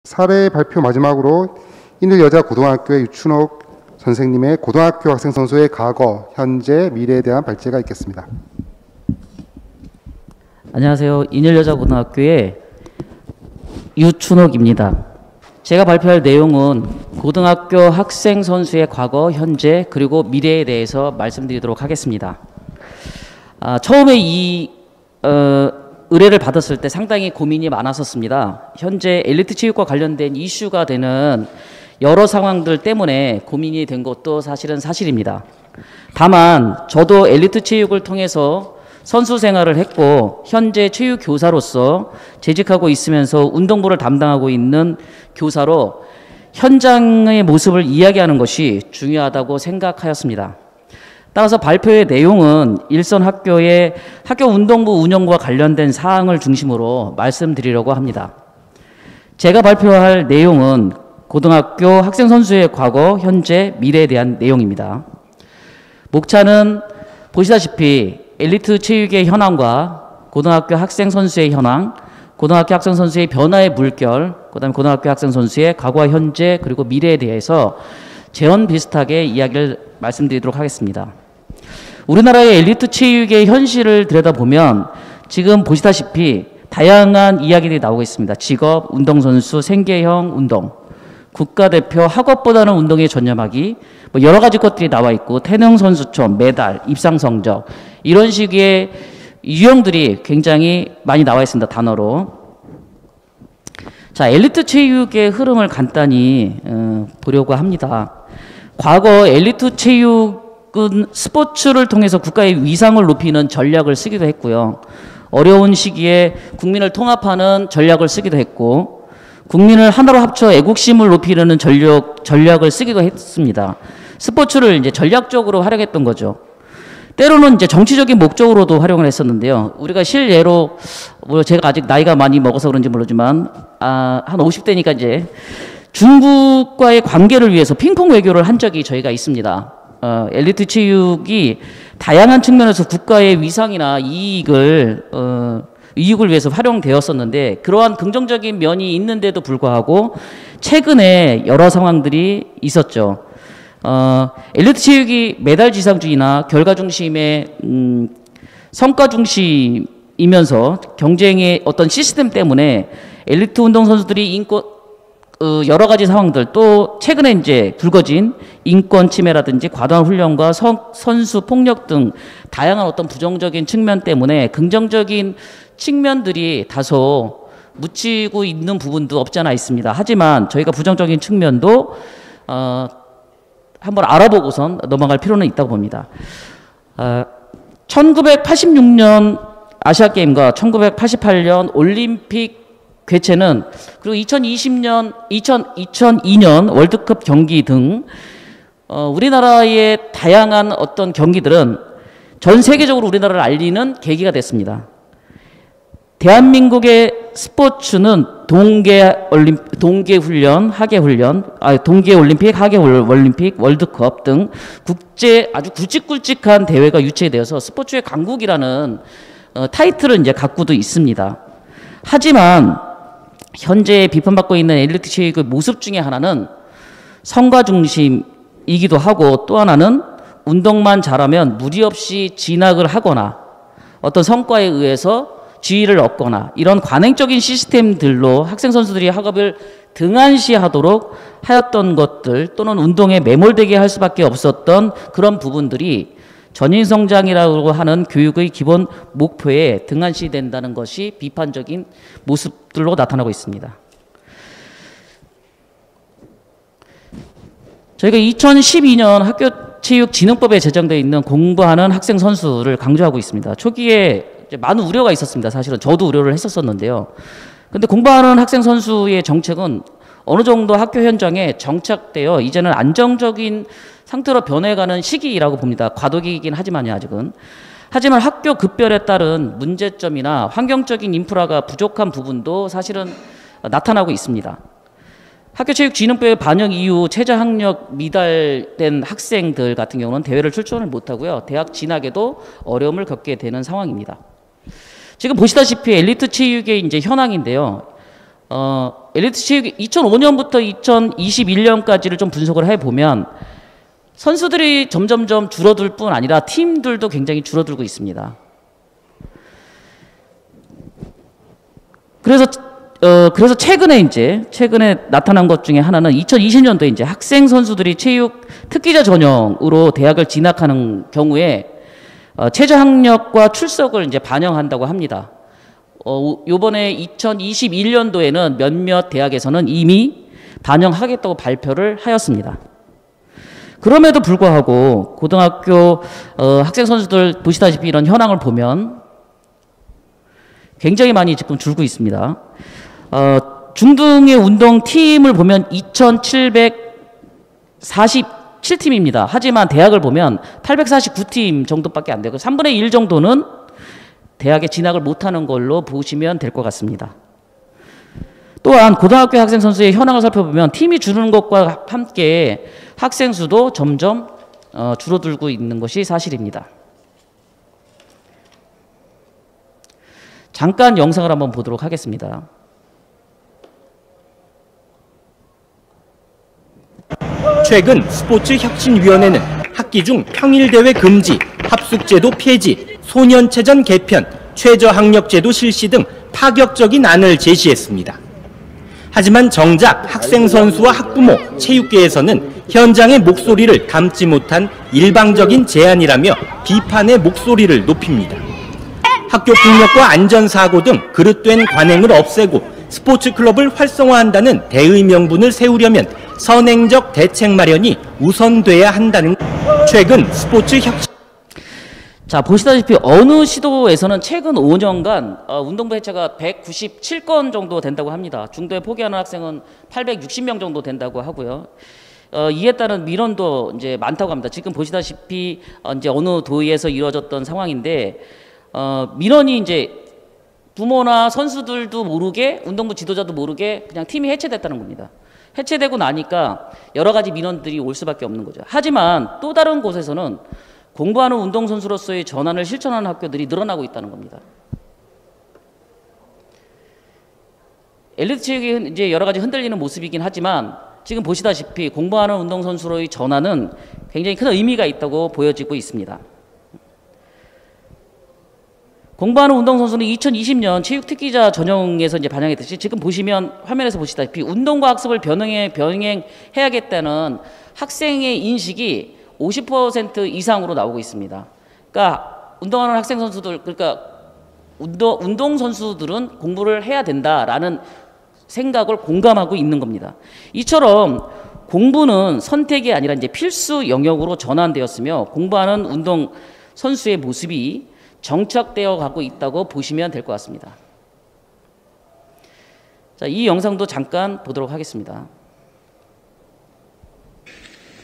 사례 발표 마지막으로 인일여자고등학교의 유춘옥 선생님의 고등학교 학생 선수의 과거, 현재, 미래에 대한 발제가 있겠습니다. 안녕하세요. 인일여자고등학교의 유춘옥입니다. 제가 발표할 내용은 고등학교 학생 선수의 과거, 현재, 그리고 미래에 대해서 말씀드리도록 하겠습니다. 처음에 이 의뢰를 받았을 때 상당히 고민이 많았었습니다. 현재 엘리트 체육과 관련된 이슈가 되는 여러 상황들 때문에 고민이 된 것도 사실은 사실입니다. 다만 저도 엘리트 체육을 통해서 선수 생활을 했고 현재 체육 교사로서 재직하고 있으면서 운동부를 담당하고 있는 교사로 현장의 모습을 이야기하는 것이 중요하다고 생각하였습니다. 따라서 발표의 내용은 일선 학교의 학교 운동부 운영과 관련된 사항을 중심으로 말씀드리려고 합니다. 제가 발표할 내용은 고등학교 학생 선수의 과거, 현재, 미래에 대한 내용입니다. 목차는 보시다시피 엘리트 체육의 현황과 고등학교 학생 선수의 현황, 고등학교 학생 선수의 변화의 물결, 그다음에 고등학교 학생 선수의 과거와 현재 그리고 미래에 대해서 재현 비슷하게 이야기를 말씀드리도록 하겠습니다. 우리나라의 엘리트 체육의 현실을 들여다보면 지금 보시다시피 다양한 이야기들이 나오고 있습니다. 직업, 운동선수, 생계형 운동, 국가대표, 학업보다는 운동에 전념하기, 뭐 여러 가지 것들이 나와 있고 태능선수촌, 메달, 입상성적 이런 식의 유형들이 굉장히 많이 나와 있습니다. 단어로. 자, 엘리트 체육의 흐름을 간단히 보려고 합니다. 과거 엘리트 체육은 스포츠를 통해서 국가의 위상을 높이는 전략을 쓰기도 했고요. 어려운 시기에 국민을 통합하는 전략을 쓰기도 했고 국민을 하나로 합쳐 애국심을 높이려는 전략을 쓰기도 했습니다. 스포츠를 이제 전략적으로 활용했던 거죠. 때로는 이제 정치적인 목적으로도 활용을 했었는데요. 우리가 실예로, 뭐 제가 아직 나이가 많이 먹어서 그런지 모르지만, 한 50대니까 이제 중국과의 관계를 위해서 핑퐁 외교를 한 적이 저희가 있습니다. 엘리트 체육이 다양한 측면에서 국가의 위상이나 이익을 위해서 활용되었었는데 그러한 긍정적인 면이 있는데도 불구하고 최근에 여러 상황들이 있었죠. 엘리트 체육이 메달 지상주의나 결과 중심의 성과 중심이면서 경쟁의 어떤 시스템 때문에 엘리트 운동 선수들이 여러 가지 상황들 또 최근에 이제 불거진 인권 침해라든지 과도한 훈련과 선수 폭력 등 다양한 어떤 부정적인 측면 때문에 긍정적인 측면들이 다소 묻히고 있는 부분도 없지 않아 있습니다. 하지만 저희가 부정적인 측면도 한번 알아보고선 넘어갈 필요는 있다고 봅니다. 1986년 아시아게임과 1988년 올림픽 개최는 그리고 2002년 월드컵 경기 등 우리나라의 다양한 어떤 경기들은 전 세계적으로 우리나라를 알리는 계기가 됐습니다. 대한민국의 스포츠는 동계훈련, 동계올림픽, 하계올림픽, 월드컵 등 아주 굵직굵직한 대회가 유치되어서 스포츠의 강국이라는 타이틀을 이제 갖고도 있습니다. 하지만 현재 비판받고 있는 엘리트 체육의 모습 중에 하나는 성과 중심이기도 하고 또 하나는 운동만 잘하면 무리 없이 진학을 하거나 어떤 성과에 의해서 지위를 얻거나 이런 관행적인 시스템들로 학생 선수들이 학업을 등한시하도록 하였던 것들 또는 운동에 매몰되게 할 수밖에 없었던 그런 부분들이 전인성장이라고 하는 교육의 기본 목표에 등한시된다는 것이 비판적인 모습들로 나타나고 있습니다. 저희가 2012년 학교체육진흥법에 제정되어 있는 공부하는 학생 선수를 강조하고 있습니다. 초기에 많은 우려가 있었습니다. 사실은 저도 우려를 했었는데요. 근데 공부하는 학생 선수의 정책은 어느 정도 학교 현장에 정착되어 이제는 안정적인 상태로 변해가는 시기라고 봅니다. 과도기이긴 하지만요, 아직은. 하지만 학교 급별에 따른 문제점이나 환경적인 인프라가 부족한 부분도 사실은 나타나고 있습니다. 학교체육진흥법의 반영 이후 최저학력 미달된 학생들 같은 경우는 대회를 출전을 못하고요. 대학 진학에도 어려움을 겪게 되는 상황입니다. 지금 보시다시피 엘리트 체육의 이제 현황인데요. 엘리트 체육이 2005년부터 2021년까지를 좀 분석을 해보면 선수들이 점점점 줄어들 뿐 아니라 팀들도 굉장히 줄어들고 있습니다. 그래서 최근에 나타난 것 중에 하나는 2020년도에 이제 학생 선수들이 체육 특기자 전형으로 대학을 진학하는 경우에 최저 학력과 출석을 이제 반영한다고 합니다. 요번에 2021년도에는 몇몇 대학에서는 이미 반영하겠다고 발표를 하였습니다. 그럼에도 불구하고 고등학교 학생 선수들 보시다시피 이런 현황을 보면 굉장히 많이 지금 줄고 있습니다. 중등의 운동팀을 보면 2,747팀입니다. 하지만 대학을 보면 849팀 정도밖에 안 되고 3분의 1 정도는 대학에 진학을 못하는 걸로 보시면 될 것 같습니다. 또한 고등학교 학생 선수의 현황을 살펴보면 팀이 줄는 것과 함께 학생 수도 점점 줄어들고 있는 것이 사실입니다. 잠깐 영상을 한번 보도록 하겠습니다. 최근 스포츠혁신위원회는 학기 중 평일대회 금지, 합숙제도 폐지, 소년체전 개편, 최저학력제도 실시 등 파격적인 안을 제시했습니다. 하지만 정작 학생 선수와 학부모, 체육계에서는 현장의 목소리를 담지 못한 일방적인 제안이라며 비판의 목소리를 높입니다. 학교 폭력과 안전사고 등 그릇된 관행을 없애고 스포츠 클럽을 활성화한다는 대의 명분을 세우려면 선행적 대책 마련이 우선돼야 한다는 최근 스포츠 혁신. 자, 보시다시피 어느 시도에서는 최근 5년간 운동부 해체가 197건 정도 된다고 합니다. 중도에 포기하는 학생은 860명 정도 된다고 하고요. 이에 따른 민원도 이제 많다고 합니다. 지금 보시다시피 이제 어느 도의에서 이루어졌던 상황인데 민원이 이제 부모나 선수들도 모르게 운동부 지도자도 모르게 그냥 팀이 해체됐다는 겁니다. 해체되고 나니까 여러 가지 민원들이 올 수밖에 없는 거죠. 하지만 또 다른 곳에서는 공부하는 운동선수로서의 전환을 실천하는 학교들이 늘어나고 있다는 겁니다. 엘리트 체육이 이제 여러 가지 흔들리는 모습이긴 하지만 지금 보시다시피 공부하는 운동선수로의 전환은 굉장히 큰 의미가 있다고 보여지고 있습니다. 공부하는 운동선수는 2020년 체육특기자 전형에서 이제 반영했듯이 지금 보시면 화면에서 보시다시피 운동과 학습을 병행해야겠다는 학생의 인식이 50% 이상으로 나오고 있습니다. 그러니까 운동하는 학생 선수들, 그러니까 운동 선수들은 공부를 해야 된다라는 생각을 공감하고 있는 겁니다. 이처럼 공부는 선택이 아니라 이제 필수 영역으로 전환되었으며 공부하는 운동 선수의 모습이 정착되어 가고 있다고 보시면 될 것 같습니다. 자, 이 영상도 잠깐 보도록 하겠습니다.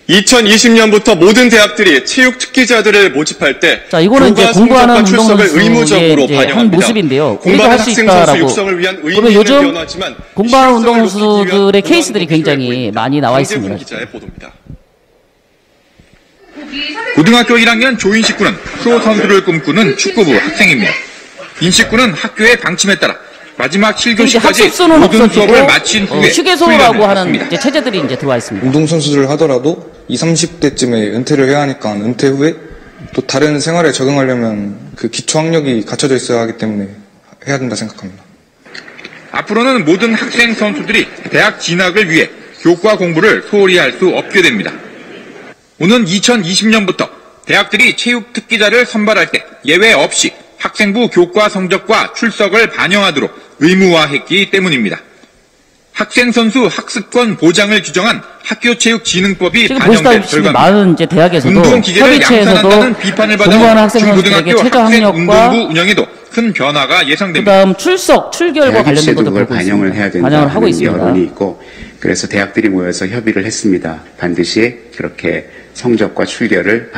2020년부터 모든 대학들이 체육 특기자들을 모집할 때 자, 이거는 이제 공부하는 운동선수의 의무적으로 한 모습인데요. 우리도 할 수 있다라고. 그러면 요즘 공부하는 운동선수들의 케이스들이 굉장히 많이 나와 있습니다. 고등학교 1학년 조인식 군은 프로 선수를 꿈꾸는 축구부 학생입니다. 인식 군은 학교의 방침에 따라 마지막 7교시까지 모든 수업을 마친 후에 휴게소라고 하는 이제 체제들이 이제 들어와 있습니다. 운동선수를 하더라도 20, 30대쯤에 은퇴를 해야 하니까 은퇴 후에 또 다른 생활에 적응하려면 그 기초학력이 갖춰져 있어야 하기 때문에 해야 된다 생각합니다. 앞으로는 모든 학생 선수들이 대학 진학을 위해 교과 공부를 소홀히 할 수 없게 됩니다. 오는 2020년부터 대학들이 체육 특기자를 선발할 때 예외 없이 학생부 교과 성적과 출석을 반영하도록 의무화했기 때문입니다. 학생 선수 학습권 보장을 규정한 학교체육진흥법이 반영된 결과입니다. 많은 이제 대학에서도 운동기계를 양산한다는 비판을 받아 중고등학교 학생 운동부 운영에도 큰 변화가 예상됩니다. 그다음 출석, 출결과 관련된 것도 보고 반영을 해야 된다는 여론이 있고 그래서 대학들이 모여서 협의를 했습니다. 반드시 그렇게 성적과 출결을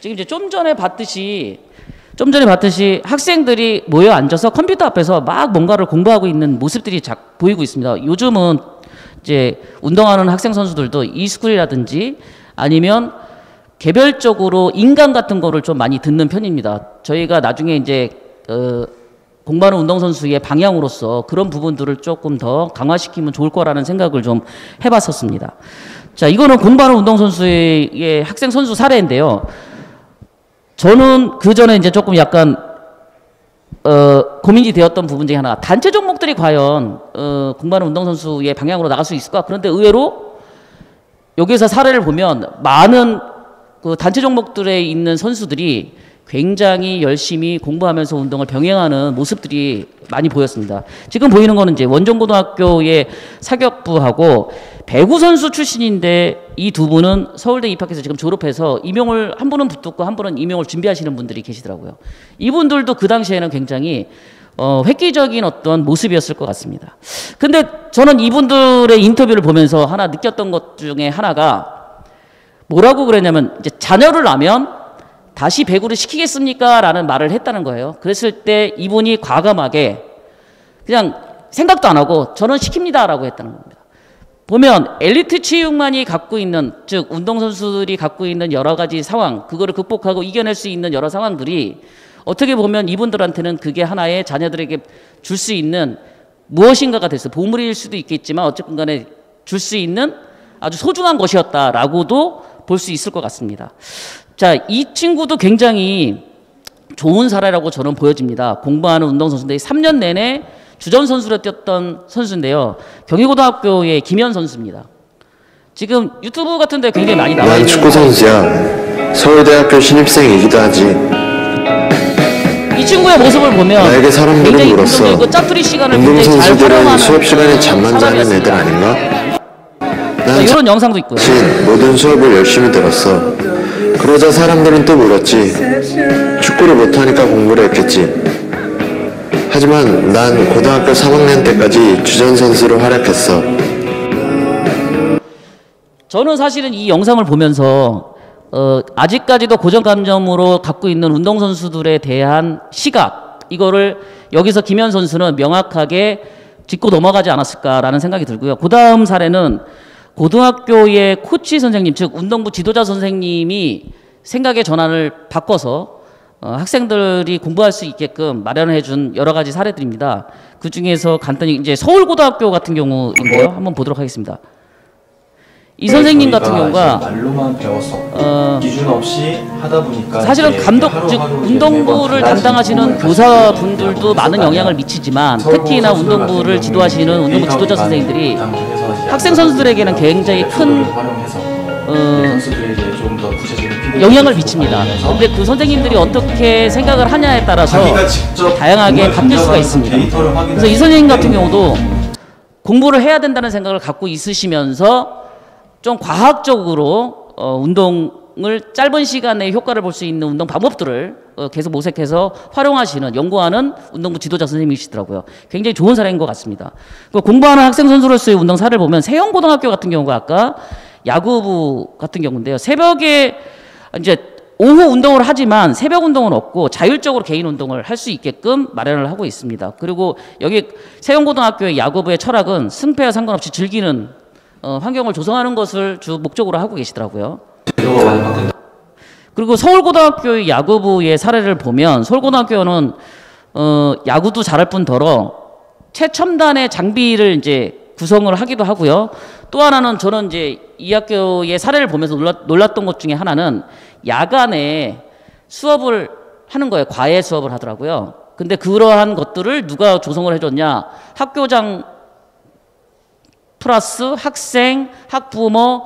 지금 이제 좀 전에 봤듯이 학생들이 모여 앉아서 컴퓨터 앞에서 막 뭔가를 공부하고 있는 모습들이 보이고 있습니다. 요즘은 이제 운동하는 학생 선수들도 e스쿨이라든지 아니면 개별적으로 인강 같은 거를 좀 많이 듣는 편입니다. 저희가 나중에 이제 공부하는 운동선수의 방향으로서 그런 부분들을 조금 더 강화시키면 좋을 거라는 생각을 좀 해봤었습니다. 자, 이거는 공부하는 운동선수의 학생 선수 사례인데요. 저는 그 전에 이제 조금 약간 고민이 되었던 부분 중에 하나가 단체 종목들이 과연 공부하는 운동선수의 방향으로 나갈 수 있을까? 그런데 의외로 여기서 사례를 보면 많은 그 단체 종목들에 있는 선수들이 굉장히 열심히 공부하면서 운동을 병행하는 모습들이 많이 보였습니다. 지금 보이는 거는 이제 원정고등학교의 사격부하고 배구 선수 출신인데 이 두 분은 서울대 입학해서 지금 졸업해서 임용을 한 분은 붙었고 한 분은 임용을 준비하시는 분들이 계시더라고요. 이분들도 그 당시에는 굉장히 획기적인 어떤 모습이었을 것 같습니다. 근데 저는 이분들의 인터뷰를 보면서 하나 느꼈던 것 중에 하나가 뭐라고 그랬냐면 이제 자녀를 낳으면 다시 배구를 시키겠습니까? 라는 말을 했다는 거예요. 그랬을 때 이분이 과감하게 그냥 생각도 안 하고 저는 시킵니다 라고 했다는 겁니다. 보면 엘리트 체육만이 갖고 있는, 즉 운동선수들이 갖고 있는 여러 가지 상황, 그거를 극복하고 이겨낼 수 있는 여러 상황들이 어떻게 보면 이분들한테는 그게 하나의 자녀들에게 줄 수 있는 무엇인가가 됐어요. 보물일 수도 있겠지만 어쨌든 간에 줄 수 있는 아주 소중한 것이었다라고도 볼 수 있을 것 같습니다. 자, 이 친구도 굉장히 좋은 사례라고 저는 보여집니다. 공부하는 운동선수인데 3년 내내 주전 선수로 뛰었던 선수인데요. 경희고등학교의 김현 선수입니다. 지금 유튜브 같은 데 굉장히 많이 나와 있는. 난 축구 선수야. 서울대학교 신입생이기도 하지. 이 친구의 모습을 보면 나에게 사람들은 물었어. 짜투리 시간을 굉장히 잘 운동선수들은 활용하는 수업 시간에 잠만 자는 애들 아닌가? 난 이런 영상도 있고요. 모든 수업을 열심히 들었어. 그러자 사람들은 또 물었지. 축구를 못하니까 공부를 했겠지. 하지만 난 고등학교 3학년 때까지 주전 선수로 활약했어. 저는 사실은 이 영상을 보면서 아직까지도 고정관념으로 갖고 있는 운동선수들에 대한 시각, 이거를 여기서 김현 선수는 명확하게 짚고 넘어가지 않았을까라는 생각이 들고요. 그 다음 사례는 고등학교의 코치 선생님, 즉 운동부 지도자 선생님이 생각의 전환을 바꿔서 학생들이 공부할 수 있게끔 마련해 준 여러 가지 사례들입니다. 그 중에서 간단히 이제 서울고등학교 같은 경우인데요. 한번 보도록 하겠습니다. 이 선생님 같은 경우가 말로만 배웠었고 기준 없이 하다 보니까 사실은 감독, 즉 운동부를 담당하시는 교사분들도 많은 영향을 미치지만 특히나 운동부를 지도하시는 운동부 지도자 선생님들이 학생 선수들에게는 굉장히 큰 영향을 미칩니다. 그런데 그 선생님들이 어떻게 생각을 하냐에 따라서 다양하게 바뀔 수가 있습니다. 그래서 이 선생님 같은 경우도 공부를 해야 된다는 생각을 갖고 있으시면서 좀 과학적으로 운동을 짧은 시간에 효과를 볼 수 있는 운동 방법들을 계속 모색해서 활용하시는, 연구하는 운동부 지도자 선생님이시더라고요. 굉장히 좋은 사례인 것 같습니다. 공부하는 학생 선수로서의 운동 사례를 보면 세영고등학교 같은 경우가 아까 야구부 같은 경우인데요. 새벽에 이제 오후 운동을 하지만 새벽 운동은 없고 자율적으로 개인 운동을 할 수 있게끔 마련을 하고 있습니다. 그리고 여기 세영고등학교의 야구부의 철학은 승패와 상관없이 즐기는 환경을 조성하는 것을 주 목적으로 하고 계시더라고요. 그리고 서울고등학교의 야구부의 사례를 보면 서울고등학교는 야구도 잘할 뿐더러 최첨단의 장비를 이제 구성을 하기도 하고요. 또 하나는 저는 이제 이 학교의 사례를 보면서 놀랐던 것 중에 하나는 야간에 수업을 하는 거예요. 과외 수업을 하더라고요. 근데 그러한 것들을 누가 조성을 해줬냐? 학교장 플러스 학생, 학부모,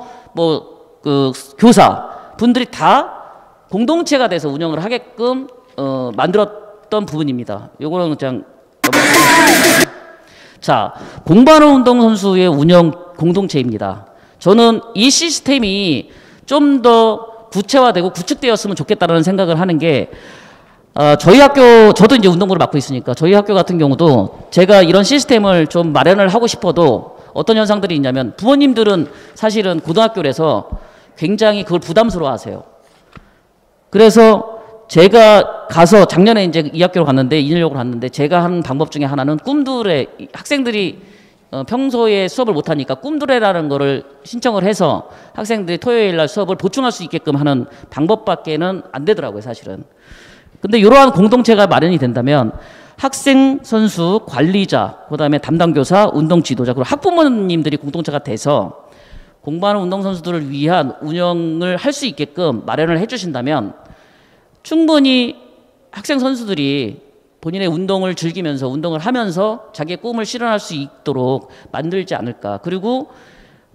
교사 분들이 다 공동체가 돼서 운영을 하게끔 만들었던 부분입니다. 요거는 그냥 자, 공부하는 운동선수의 운영 공동체입니다. 저는 이 시스템이 좀 더 구체화되고 구축되었으면 좋겠다는 생각을 하는 게 저희 학교, 저도 이제 운동부를 맡고 있으니까 저희 학교 같은 경우도 제가 이런 시스템을 좀 마련을 하고 싶어도 어떤 현상들이 있냐면 부모님들은 사실은 고등학교라서 굉장히 그걸 부담스러워 하세요. 그래서 제가 가서 작년에 이제 이 학교로 갔는데, 인연력으로 갔는데 제가 한 방법 중에 하나는 꿈두레, 학생들이 평소에 수업을 못하니까 꿈두레라는 거를 신청을 해서 학생들이 토요일 날 수업을 보충할 수 있게끔 하는 방법밖에는 안 되더라고요, 사실은. 근데 이러한 공동체가 마련이 된다면 학생, 선수, 관리자, 그다음에 담당 교사, 운동 지도자, 그리고 학부모님들이 공동체가 돼서 공부하는 운동선수들을 위한 운영을 할 수 있게끔 마련을 해주신다면 충분히 학생 선수들이 본인의 운동을 즐기면서 운동을 하면서 자기의 꿈을 실현할 수 있도록 만들지 않을까. 그리고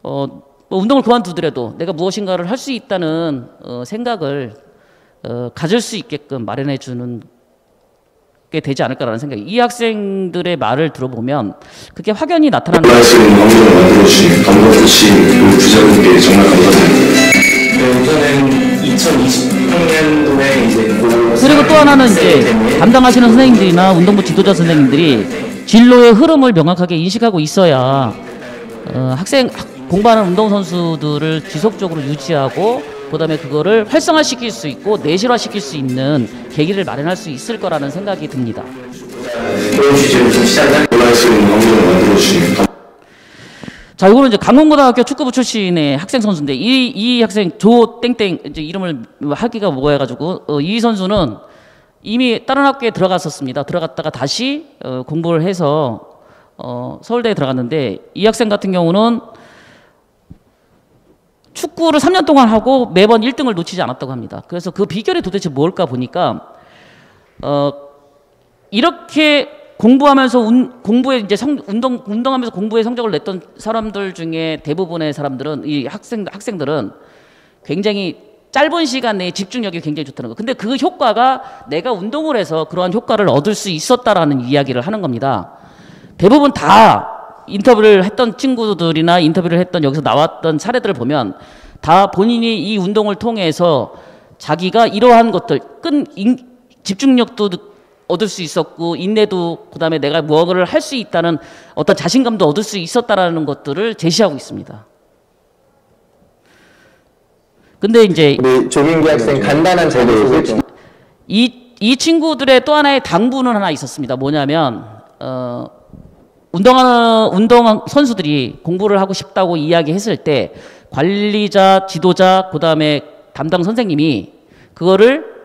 뭐 운동을 그만두더라도 내가 무엇인가를 할 수 있다는 생각을 가질 수 있게끔 마련해 주는 게 되지 않을까라는 생각이. 이 학생들의 말을 들어보면 그게 확연히 나타나는 거예요. 방송을 만들어주신 감독씨 그리고 부자분께 정말 감사드립니다. 네, 우선은 2020학년도에 이제 그리고 또 하나는 이제 담당하시는 선생님들이나 운동부 지도자 선생님들이 진로의 흐름을 명확하게 인식하고 있어야 공부하는 운동선수들을 지속적으로 유지하고 그다음에 그거를 활성화시킬 수 있고 내실화시킬 수 있는 계기를 마련할 수 있을 거라는 생각이 듭니다. 자, 이거는 이제 강원고등학교 축구부 출신의 학생 선수인데 이 학생 조땡땡 이제 이름을 하기가 뭐해가지고 이 선수는 이미 다른 학교에 들어갔었습니다. 들어갔다가 다시 공부를 해서 서울대에 들어갔는데 이 학생 같은 경우는 축구를 3년 동안 하고 매번 1등을 놓치지 않았다고 합니다. 그래서 그 비결이 도대체 뭘까 보니까 이렇게 공부하면서 공부에 이제 운동하면서 공부에 성적을 냈던 사람들 중에 대부분의 사람들은 이 학생들은 굉장히 짧은 시간 내에 집중력이 굉장히 좋다는 거. 근데 그 효과가 내가 운동을 해서 그러한 효과를 얻을 수 있었다라는 이야기를 하는 겁니다. 대부분 다 인터뷰를 했던 친구들이나 인터뷰를 했던 여기서 나왔던 사례들을 보면 다 본인이 이 운동을 통해서 자기가 이러한 것들 집중력도 얻을 수 있었고 인내도 그다음에 내가 무엇을 할 수 있다는 어떤 자신감도 얻을 수 있었다라는 것들을 제시하고 있습니다. 근데 이제 우리 조민기 학생 간단한 자기소개 좀. 이 친구들의 또 하나의 당부는 하나 있었습니다. 뭐냐면 운동 선수들이 공부를 하고 싶다고 이야기했을 때 관리자, 지도자, 그다음에 담당 선생님이 그거를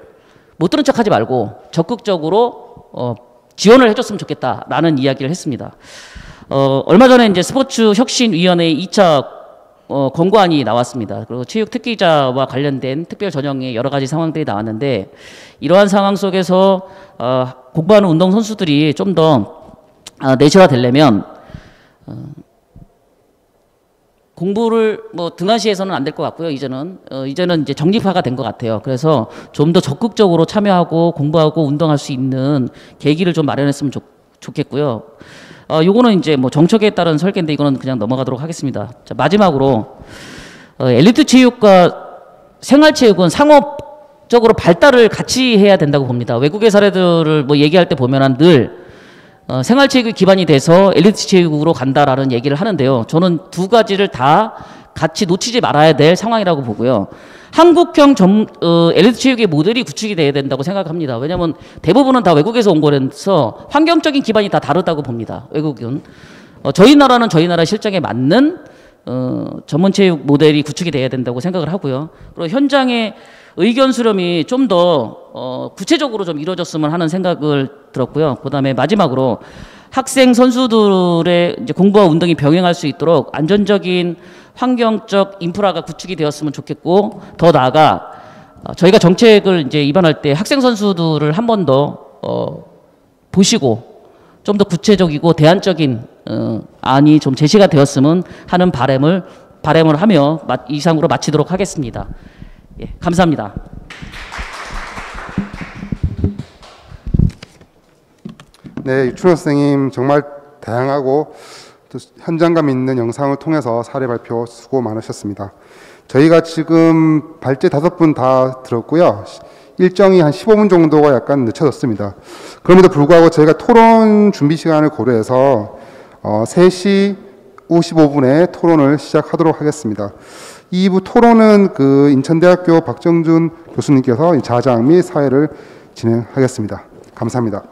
못 들은 척하지 말고 적극적으로 지원을 해줬으면 좋겠다라는 이야기를 했습니다. 얼마 전에 이제 스포츠혁신위원회 2차 권고안이 나왔습니다. 그리고 체육특기자와 관련된 특별 전형의 여러 가지 상황들이 나왔는데 이러한 상황 속에서 공부하는 운동 선수들이 좀 더 내실화되려면 공부를 뭐 등한시해서는 안 될 것 같고요. 이제는 이제 정립화가 된 것 같아요. 그래서 좀 더 적극적으로 참여하고 공부하고 운동할 수 있는 계기를 좀 마련했으면 좋겠고요. 요거는 이제 뭐 정책에 따른 설계인데 이거는 그냥 넘어가도록 하겠습니다. 자, 마지막으로 엘리트 체육과 생활체육은 상업적으로 발달을 같이 해야 된다고 봅니다. 외국의 사례들을 뭐 얘기할 때 보면은 늘 생활체육이 기반이 돼서 엘리트 체육으로 간다라는 얘기를 하는데요. 저는 두 가지를 다 같이 놓치지 말아야 될 상황이라고 보고요. 한국형 엘리트 체육의 모델이 구축이 돼야 된다고 생각합니다. 왜냐하면 대부분은 다 외국에서 온 거라서 환경적인 기반이 다 다르다고 봅니다. 외국은. 저희 나라는 저희 나라 실정에 맞는 전문체육 모델이 구축이 돼야 된다고 생각을 하고요. 그리고 현장의 의견 수렴이 좀 더 구체적으로 좀 이루어졌으면 하는 생각을 들었고요. 그다음에 마지막으로 학생 선수들의 이제 공부와 운동이 병행할 수 있도록 안전적인 환경적 인프라가 구축이 되었으면 좋겠고, 더 나아가 저희가 정책을 이제 입안할 때 학생 선수들을 한 번 더 보시고 좀 더 구체적이고 대안적인 안이 좀 제시가 되었으면 하는 바람을 하며 이상으로 마치도록 하겠습니다. 예, 감사합니다. 네, 유춘호 선생님 정말 다양하고 또 현장감 있는 영상을 통해서 사례 발표 수고 많으셨습니다. 저희가 지금 발제 5분 다 들었고요. 일정이 한 15분 정도가 약간 늦춰졌습니다. 그럼에도 불구하고 저희가 토론 준비 시간을 고려해서 3시 55분에 토론을 시작하도록 하겠습니다. 2부 토론은 인천대학교 박정준 교수님께서 자장 및 사회를 진행하겠습니다. 감사합니다.